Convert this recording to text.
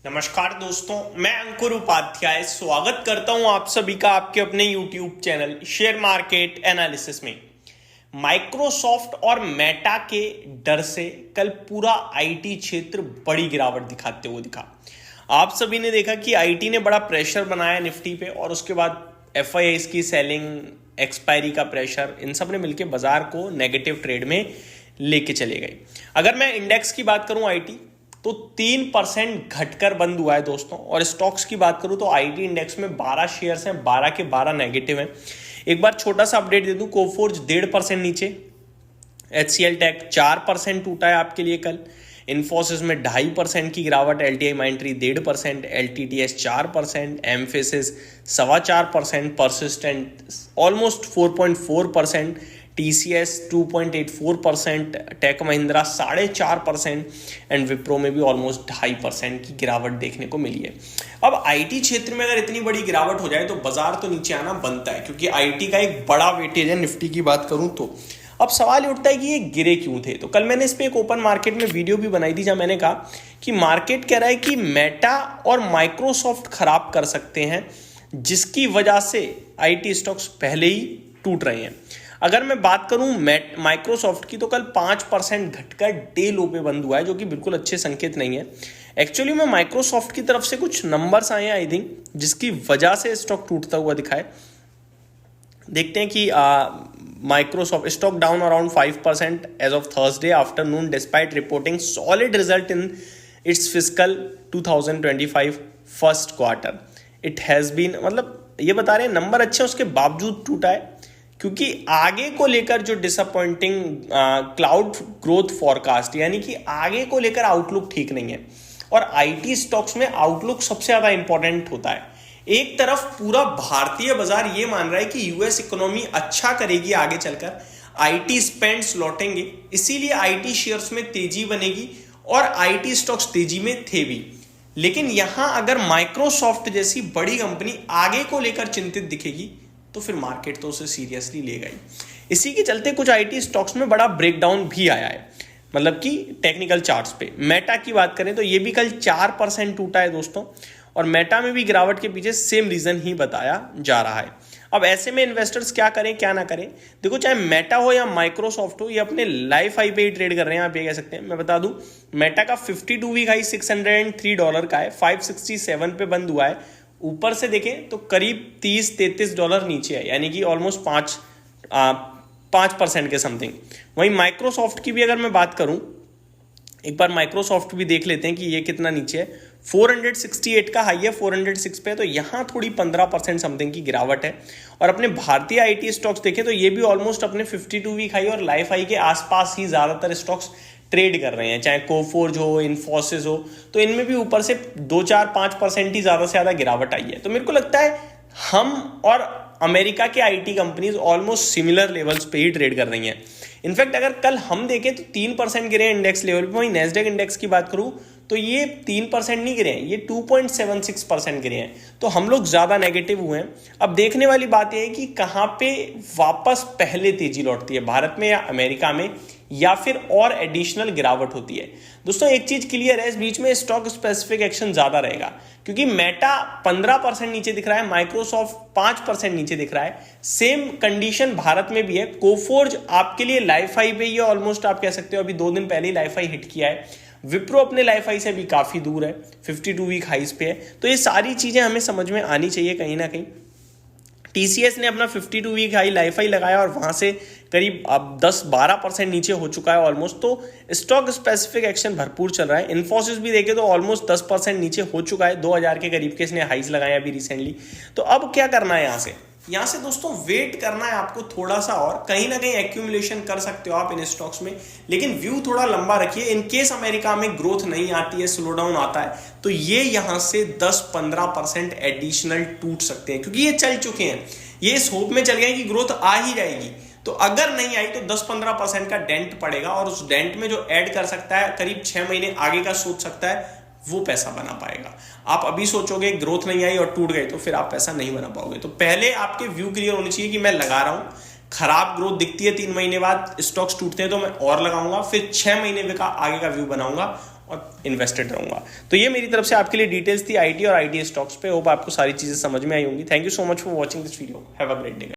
नमस्कार दोस्तों, मैं अंकुर उपाध्याय स्वागत करता हूं आप सभी का आपके अपने YouTube channel share market analysis में। माइक्रोसॉफ्ट और मेटा के डर से कल पूरा आईटी क्षेत्र बड़ी गिरावट दिखाते हुए दिखा। आप सभी ने देखा कि आईटी ने बड़ा प्रेशर बनाया निफ्टी पे और उसके बाद एफआईआईज की सेलिंग, एक्सपायरी का प्रेशर, इन सब ने मिलकर बाजार को नेगेटिव ट्रेड में लेके चले गए। अगर मैं इंडेक्स की बात करूं आईटी तो 3% घटकर बंद हुआ है दोस्तों। और स्टॉक्स की बात करूं तो आईटी इंडेक्स में 12 शेयर्स हैं, 12 के 12 नेगेटिव हैं। एक बार छोटा सा अपडेट दे दूं, कोफोर्ज 1.5% नीचे, एचसीएल टेक 4% टूटा है आपके लिए कल, इन्फोसिस में 2.5% की गिरावट, LTI Mindtree 1.5%, LTTS 4%, Mphasis 4.25%, Persistent almost 4.4%, TCS 2.84%, Tech Mahindra 4.5% and Wipro में भी ऑलमोस्ट 2.5% की गिरावट देखने को मिली है। अब आईटी क्षेत्र में अगर इतनी बड़ी गिरावट हो जाए तो बाजार तो नीचे आना बनता है, क्योंकि आईटी का एक बड़ा वेटेज है निफ्टी की बात करूं तो। अब सवाल उठता है कि ये गिरे क्यों थे। तो कल मैंने इस पे एक ओपन मार्केट में वीडियो भी बनाई थी जहां मैंने कहा कि मार्केट कह रहा है कि मेटा और माइक्रोसॉफ्ट खराब कर सकते हैं, जिसकी वजह से आईटी स्टॉक्स पहले ही टूट रहे हैं। अगर मैं बात करूं माइक्रोसॉफ्ट की तो कल 5% घटकर डे लो पे बंद हुआ है, जो कि बिल्कुल अच्छे संकेत नहीं है। एक्चुअली में माइक्रोसॉफ्ट की तरफ से कुछ नंबर्स आए हैं आई थिंक, जिसकी वजह से स्टॉक टूटता हुआ दिखाए। देखते हैं कि Microsoft stock down around 5% as of Thursday afternoon despite reporting solid result in its fiscal 2025 first quarter. It has been, मतलब ये बता रहे हैं नंबर अच्छे हैं उसके बावजूद टूटा है, क्योंकि आगे को लेकर जो डिसअपॉइंटिंग क्लाउड ग्रोथ फॉरकास्ट, यानी कि आगे को लेकर आउटलुक ठीक नहीं है। और आईटी स्टॉक्स में आउटलुक सबसे ज्यादा इंपॉर्टेंट होता है। एक तरफ पूरा भारतीय बाजार ये मान रहा है कि यूएस इकोनॉमी अच्छा करेगी आगे चलकर, आईटी स्पेंड्स लौटेंगे, इसीलिए आईटी शेयर्स में तेजी बनेगी और आईटी स्टॉक्स तेजी में थे भी। लेकिन यहां अगर माइक्रोसॉफ्ट जैसी बड़ी कंपनी आगे को लेकर चिंतित दिखेगी तो फिर मार्केट तो उसे सीरियसली लेगा ही। इसी के चलते कुछ आईटी स्टॉक्स में बड़ा ब्रेकडाउन भी आया है, मतलब कि टेक्निकल चार्ट्स पे। मेटा की बात करें तो ये भी कल 4% टूटा है दोस्तों, और मेटा में भी गिरावट के पीछे सेम रीजन ही बताया जा रहा है। अब ऐसे में इन्वेस्टर्स क्या करें क्या ना करें। देखो, चाहे मेटा हो या माइक्रोसॉफ्ट हो, ये अपने लाइफ हाई पे ही ट्रेड कर रहे हैं, आप ये कह सकते हैं। मैं बता दूं, मेटा का 52 वीक हाई $603 का है, 567 पे बंद हुआ है। ऊपर से देखें तो करीब $30-33 नीचे है, यानी कि ऑलमोस्ट 5% के समथिंग। वहीं माइक्रोसॉफ्ट की भी अगर मैं बात करूं, एक बार माइक्रोसॉफ्ट भी देख लेते हैं कि ये कितना नीचे है। 468 का हाई है, 406 पे है, तो यहां थोड़ी 15% समथिंग की गिरावट है। और अपने भारतीय आईटी स्टॉक्स देखें तो ये भी ऑलमोस्ट अपने 52 वीक हाई और लाइफ हाई के आसपास ही ज्यादातर स्टॉक्स ट्रेड कर रहे हैं, चाहे कोफोर्ज हो, इन्फोसिस हो, तो इनमें भी ऊपर से 2-4-5% ही ज्यादा से ज्यादा गिरावट आई है। तो मेरे को लगता है हम और अमेरिका के IT companies almost similar levels पे ही ट्रेड कर रही हैं। इनफैक्ट अगर कल हम देखें तो 3% गिरे इंडेक्स लेवल पे। वहीं नेस्डेक इंडेक्स की बात करूं तो ये 3% नहीं गिरे हैं, ये 2.76% गिरे हैं। तो हम लोग ज्यादा नेगेटिव हुए हैं। अब देखने वाली बात यह है कि कहां पे वापस पहले तेजी लौटती है, भारत में या अमेरिका में, या फिर और एडिशनल गिरावट होती है। दोस्तों एक चीज क्लियर है, इस बीच में स्टॉक स्पेसिफिक एक्शन ज्यादा रहेगा, क्योंकि मेटा 15% नीचे दिख रहा है, माइक्रोसॉफ्ट 5% नीचे दिख रहा है। सेम कंडीशन भारत में भी है। कोफोर्ज आपके लिए लाइफ हाई पे ही है, ऑलमोस्ट आप कह सकते हो अभी 2 दिन पहले ही लाइफ हाई हिट किया है। विप्रो अपने लाइफ हाई से भी काफी दूर है, 52 वीक हाईज पे है। तो ये सारी चीजें हमें समझ में आनी चाहिए कहीं ना कहीं। टीसीएस ने अपना 52 वीक हाई लाइफ हाई लगाया और वहां से करीब अब 10-12% नीचे हो चुका है ऑलमोस्ट। तो स्टॉक स्पेसिफिक एक्शन भरपूर चल रहा है। इन्फोसिस भी देखे तो ऑलमोस्ट 10% नीचे हो चुका है, 2000 के करीब के इसने हाइज लगाए अभी रिसेंटली। तो अब क्या करना है यहाँ से दोस्तों, वेट करना है आपको थोड़ा सा, और कहीं ना कहीं एक्यूमुलेशन कर सकते हो आप इन स्टॉक्स में, लेकिन व्यू थोड़ा लंबा रखिए। इन केस अमेरिका में ग्रोथ नहीं आती है, स्लो डाउन आता है, तो ये यहां से 10-15% एडिशनल टूट सकते हैं, क्योंकि ये चल चुके हैं। ये इस होप में चल गए कि ग्रोथ आ ही जाएगी, तो अगर नहीं आई तो 10-15% का डेंट पड़ेगा, और उस डेंट में जो ऐड कर सकता है, करीब 6 महीने आगे का सोच सकता है, वो पैसा बना पाएगा। आप अभी सोचोगे ग्रोथ नहीं आई और टूट गए, तो फिर आप पैसा नहीं बना पाओगे। तो पहले आपके व्यू क्लियर होने चाहिए कि मैं लगा रहा हूं, खराब ग्रोथ दिखती है 3 महीने बाद, स्टॉक्स टूटते हैं तो मैं और लगाऊंगा, फिर 6 महीने का आगे का व्यू बनाऊंगा और इन्वेस्टेड रहूंगा। तो ये मेरी तरफ से आपके लिए डिटेल्स थी आईटी और आईटी स्टॉक्स पे। होप आपको सारी चीजें समझ में आई होंगी। Thank you so much for watching this video. Have a great day.